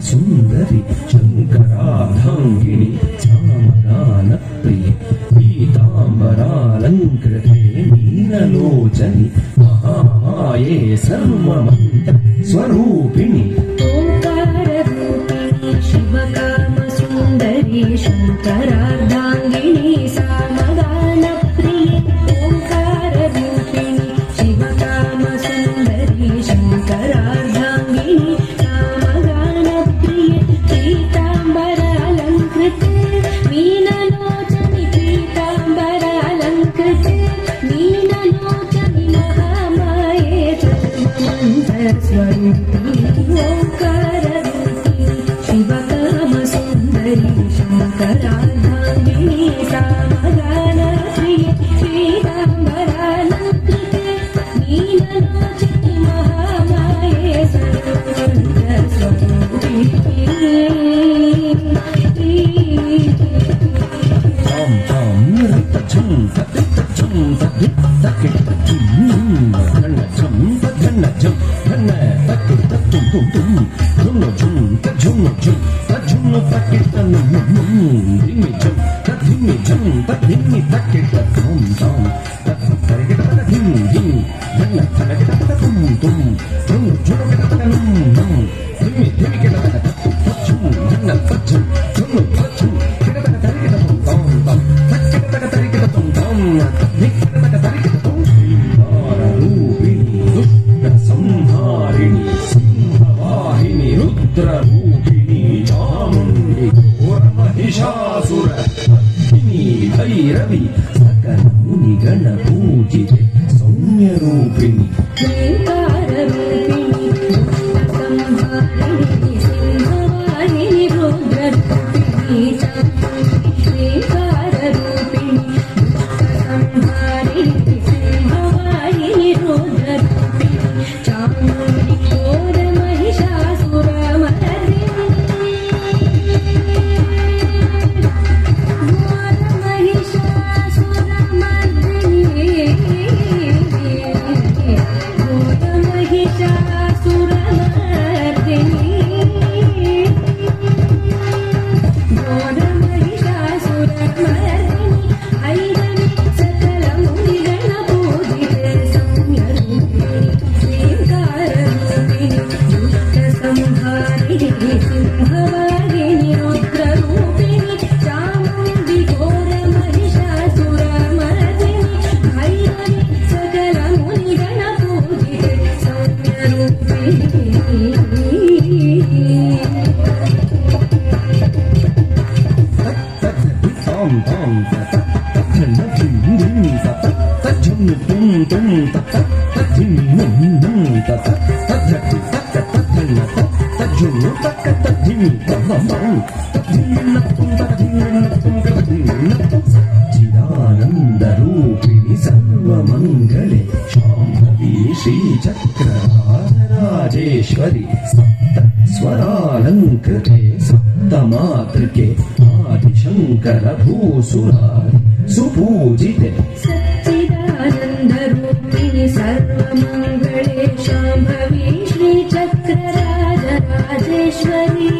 సుందరి శంకరార్ధాంగిని చామరాన ప్రియ పీతాంబరాలంకృతే నీలలోచని మహామాయే సర్వమంత్ర స్వరూపిణి ఓంకారరూపిణి శివకామ సుందరి శంకరార్ధాంగిని సామగాన ప్రియ ఓంకారరూపిణి శివకామ సుందరి శంకరార్ధాంగిని శివకామ సుందరి శంకరార్ధాంగిని సామగాన ప్రియ పీతాంబరాలంకృతే నీలలోచని మహామాయే సర్వమంత్ర స్వరూపిణి రుద్రరూపిణి చాముండి ఘోరమహిషాసుర భైరవి సకల ముని గణ పూజిత సౌమ్యరూపిణి సంహారిణి సింహవాహిని రుద్రరూపిణి శ్రీకారరూపిణి సంహారిణి సింహవాహిని రుద్రరూపిణి చాముండి సింహవాహిని రుద్రరూపిణి చాముండి ఘోర మహిషాసురమర్దిని భైరవి సకల ముని గణ పూజిత సౌమ్యరూపిణి చిదానందరూపిణి సర్వమంగళే శాంభవి శ్రీచక్రరాజరాజేశ్వరి సప్త స్వరాలంకృతే సప్తమాతృకే ఆదిశంకర భూసురారి సుపూజితే సచ్చిదానందరూపిణి సర్వమంగళే శాంభవి శ్రీచక్రరాజరాజేశ్వరి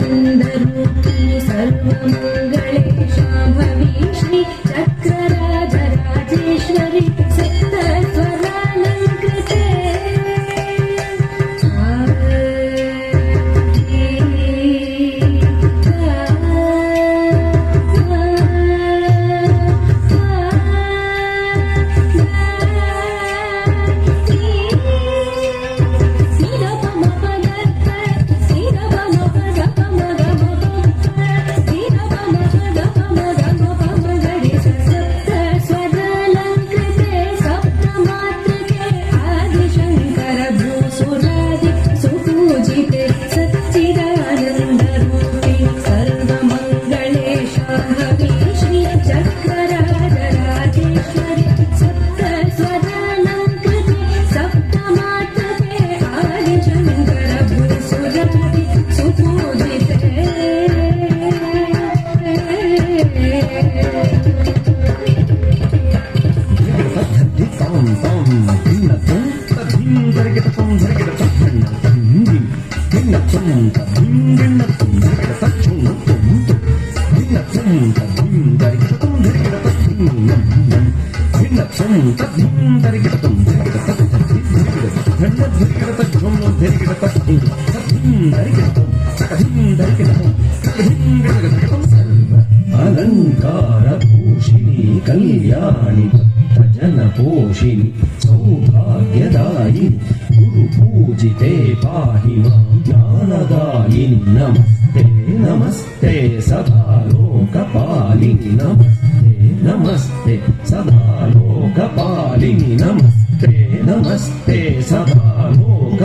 సచ్చిదానందరూపిణి సర్వమంగళే శాంభవి శ్రీచక్రరాజరాజేశ్వరి సప్త ಅಲಂಕಾರ ಭೂಷಿಣಿ ಕಲ್ಯಾಣಿ ಭಕ್ತ ಜನ ಪೋಷಿಣಿ ಸೌಭಾಗ್ಯದಾಯಿನಿ ಗುರು ಪೂಜಿತೆ ಪಾಹಿ ಮಾಂ ಜ್ಞಾನದಾಯಿನಿ ನಮಸ್ತೆ ನಮಸ್ತೆ ಸದಾ ಲೋಕಪಾಲಿನಿ ನಮಸ್ತೆ ನಮಸ್ತೆ ಸದಾ ಲೋಕಪಾಲಿನಿ ನಮಸ್ತೆ ನಮಸ್ತೆ ಸದಾ ಲೋಕ